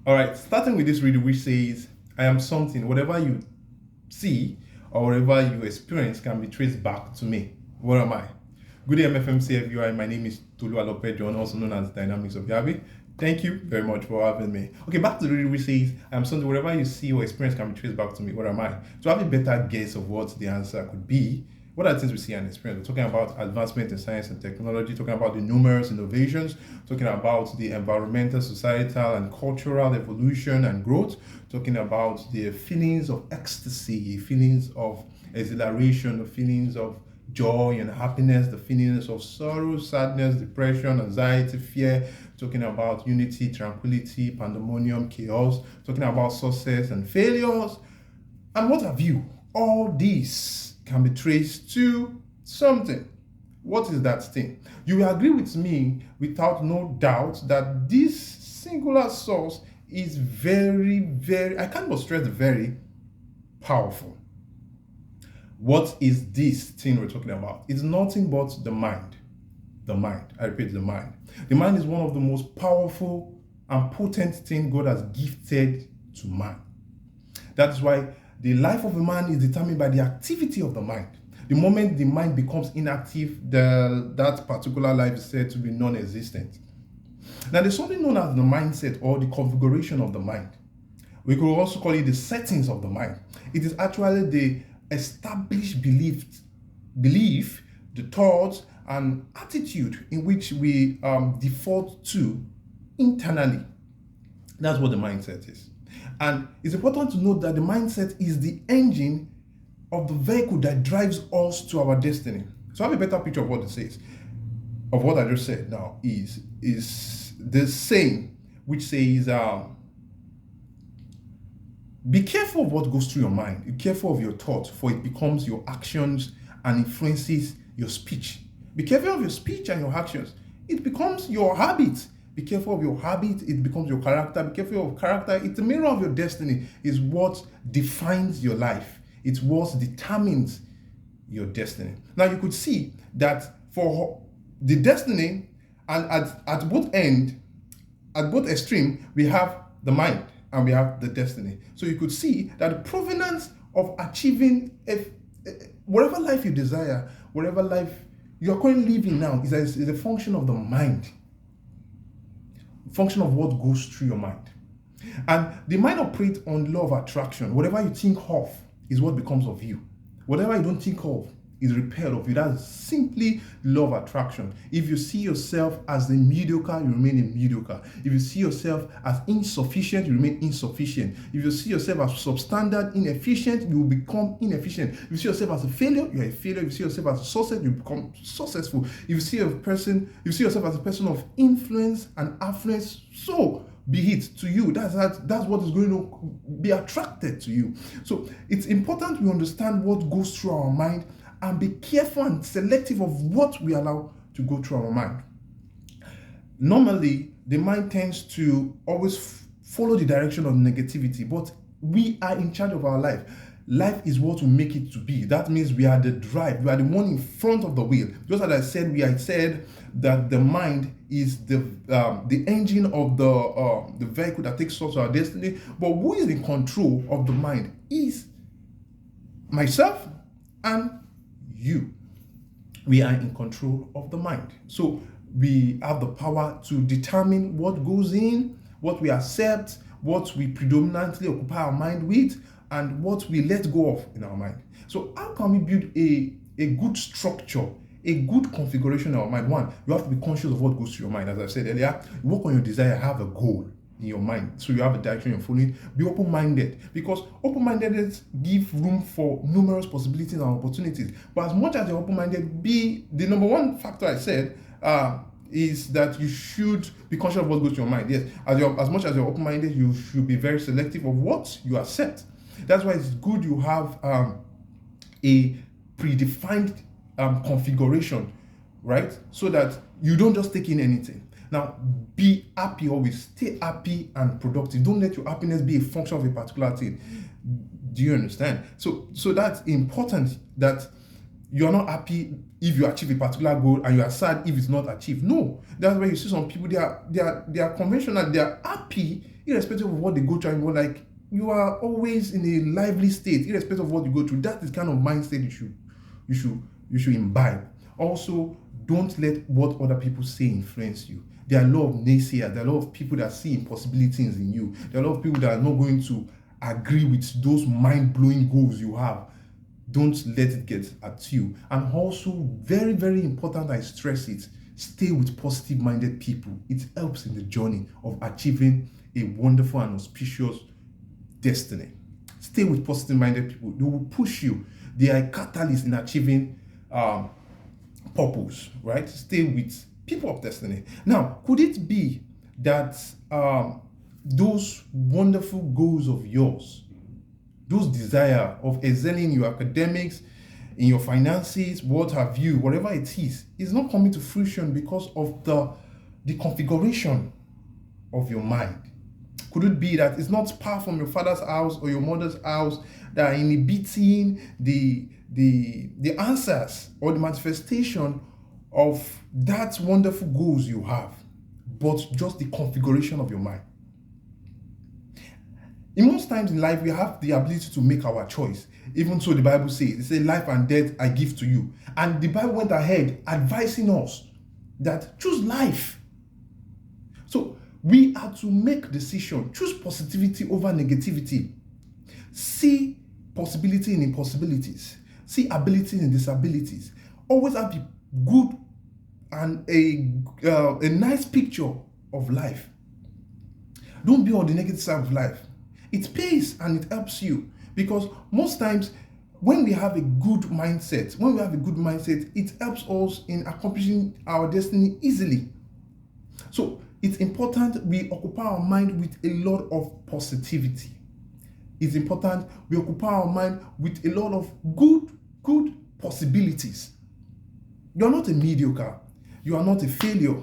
All right, starting with this riddle which says, I am something, whatever you see or whatever you experience can be traced back to me. What am I? Good day, MFMC viewer. My name is Tolu Alope John, also known as Dynamics of Yahweh. Thank you very much for having me. Okay, back to the riddle which says, I am something, whatever you see or experience can be traced back to me. What am I? To have a better guess of what the answer could be, what are the things we see and experience? We're talking about advancement in science and technology, talking about the numerous innovations, talking about the environmental, societal, and cultural evolution and growth, talking about the feelings of ecstasy, feelings of exhilaration, the feelings of joy and happiness, the feelings of sorrow, sadness, depression, anxiety, fear, talking about unity, tranquility, pandemonium, chaos, talking about success and failures, and what have you. All these can be traced to something. What is that thing? You will agree with me without no doubt that this singular source is very, I can't but stress very powerful. What is this thing we're talking about? It's nothing but the mind. The mind. I repeat, the mind. The mind is one of the most powerful and potent things God has gifted to man. That's why the life of a man is determined by the activity of the mind. The moment the mind becomes inactive, that particular life is said to be non-existent. Now, there's something known as the mindset or the configuration of the mind. We could also call it the settings of the mind. It is actually the established belief, the thoughts and attitude in which we default to internally. That's what the mindset is. And it's important to note that the mindset is the engine of the vehicle that drives us to our destiny. So I have a better picture of what it says, of what I just said now is the saying which says, be careful of what goes through your mind. Be careful of your thoughts, for it becomes your actions and influences your speech. Be careful of your speech and your actions. It becomes your habit. Be careful of your habit, it becomes your character. Be careful of character, it's the mirror of your destiny. It's what defines your life. It's what determines your destiny. Now you could see that for the destiny, and at both extreme, we have the mind and we have the destiny. So you could see that the provenance of achieving whatever life you desire, whatever life you are currently living now is a function of the mind. Function of what goes through your mind. And the mind operates on law of attraction. Whatever you think of is what becomes of you. Whatever you don't think of is repelled of you. That's simply law of attraction. If you see yourself as a mediocre, you remain a mediocre. If you see yourself as insufficient, you remain insufficient. If you see yourself as substandard, inefficient, you will become inefficient. If you see yourself as a failure, you are a failure. If you see yourself as a success, you become successful. If you see yourself as a person of influence and affluence, so be it to you. That's what is going to be attracted to you. So it's important we understand what goes through our mind and be careful and selective of what we allow to go through our mind. Normally, the mind tends to always follow the direction of negativity, but we are in charge of our life. Life is what will make it to be. That means we are the drive. We are the one in front of the wheel. Just as I said that the mind is the engine of the vehicle that takes us to our destiny. But who is in control of the mind is myself and you. We are in control of the mind. So we have the power to determine what goes in, what we accept, what we predominantly occupy our mind with, and what we let go of in our mind. So how can we build a good structure, a good configuration in our mind? One, you have to be conscious of what goes through your mind. As I said earlier, work on your desire, have a goal in your mind. So you have a direction you're following. Be open-minded, because open-mindedness gives room for numerous possibilities and opportunities. But as much as you're open-minded, the number one factor I said is that you should be conscious of what goes to your mind. Yes, as much as you're open-minded, you should be very selective of what you accept. That's why it's good you have a predefined configuration, right? So that you don't just take in anything. Now, be happy always. Stay happy and productive. Don't let your happiness be a function of a particular thing. Do you understand? So that's important, that you're not happy if you achieve a particular goal and you are sad if it's not achieved. No, that's why you see some people, they are conventional. They are happy irrespective of what they go through, and like you are always in a lively state, irrespective of what you go through. That is kind of mindset you should imbibe. Also, don't let what other people say influence you. There are a lot of naysayers. There are a lot of people that see impossibilities in you. There are a lot of people that are not going to agree with those mind-blowing goals you have. Don't let it get at you. And also, very, very important, I stress it, stay with positive-minded people. It helps in the journey of achieving a wonderful and auspicious destiny. Stay with positive-minded people. They will push you. They are a catalyst in achieving purpose, right? Stay with people of destiny. Now, could it be that those wonderful goals of yours, those desire of excelling in your academics, in your finances, what have you, whatever it is not coming to fruition because of the configuration of your mind? Could it be that it's not far from your father's house or your mother's house that are inhibiting the answers or the manifestation of that wonderful goals you have, but just the configuration of your mind? In most times in life, we have the ability to make our choice. Even so, the Bible says, it says, life and death I give to you. And the Bible went ahead advising us that choose life. So we are to make decision. Choose positivity over negativity. See possibility in impossibilities. See abilities in disabilities. Always have a good and a nice picture of life. Don't be on the negative side of life. It pays and it helps you, because most times when we have a good mindset, it helps us in accomplishing our destiny easily. So it's important we occupy our mind with a lot of positivity. It's important we occupy our mind with a lot of good possibilities. You are not a mediocre. You are not a failure.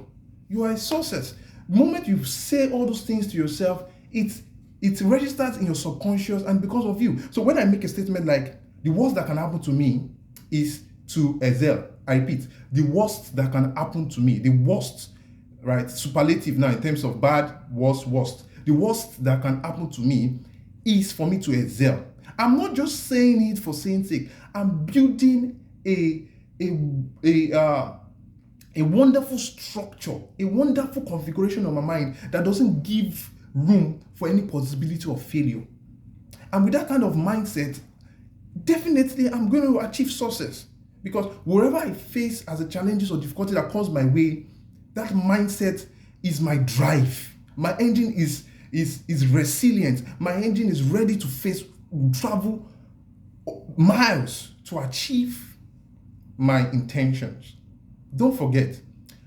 You are a success. The moment you say all those things to yourself, it registers in your subconscious, and because of you. So when I make a statement like, the worst that can happen to me is to excel, I repeat, the worst that can happen to me, the worst, right, superlative now in terms of bad, worst. The worst that can happen to me is for me to excel. I'm not just saying it for saying sake. I'm building a wonderful structure, a wonderful configuration of my mind that doesn't give room for any possibility of failure. And with that kind of mindset, definitely I'm going to achieve success, because wherever I face as a challenges or difficulty that comes my way, that mindset is my drive. My engine is resilient. My engine is ready to travel miles to achieve my intentions. Don't forget,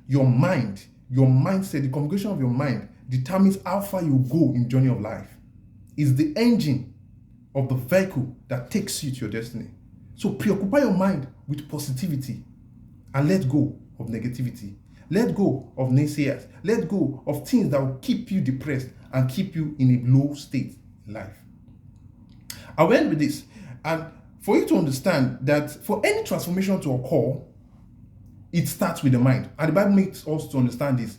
your mind, your mindset, the configuration of your mind determines how far you go in the journey of life. It's the engine of the vehicle that takes you to your destiny. So preoccupy your mind with positivity and let go of negativity. Let go of naysayers. Let go of things that will keep you depressed and keep you in a low state in life. I will end with this. And for you to understand that for any transformation to occur, it starts with the mind. And the Bible makes us to understand this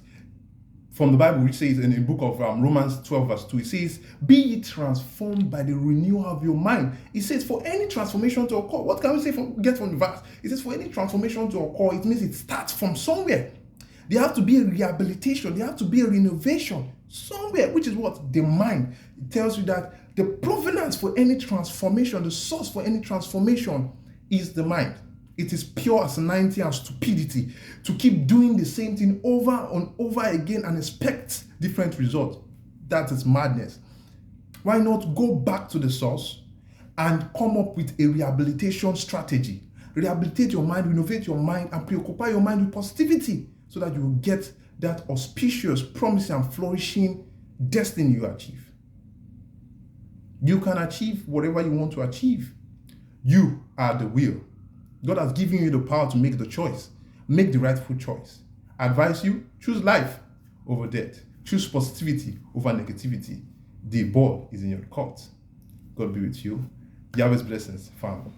from the Bible, which says in the book of Romans 12 verse 2, it says, be ye transformed by the renewal of your mind. It says for any transformation to occur, what can we say get from the verse? It says for any transformation to occur, it means it starts from somewhere. There have to be a rehabilitation. There have to be a renovation somewhere, which is what? The mind. It tells you that the provenance for any transformation, the source for any transformation is the mind. It is pure asinity and stupidity to keep doing the same thing over and over again and expect different results. That is madness. Why not go back to the source and come up with a rehabilitation strategy? Rehabilitate your mind, renovate your mind, and preoccupy your mind with positivity so that you will get that auspicious, promising, and flourishing destiny you achieve. You can achieve whatever you want to achieve. You are the will. God has given you the power to make the choice. Make the rightful choice. I advise you, choose life over death. Choose positivity over negativity. The ball is in your court. God be with you. Yahweh's blessings, family.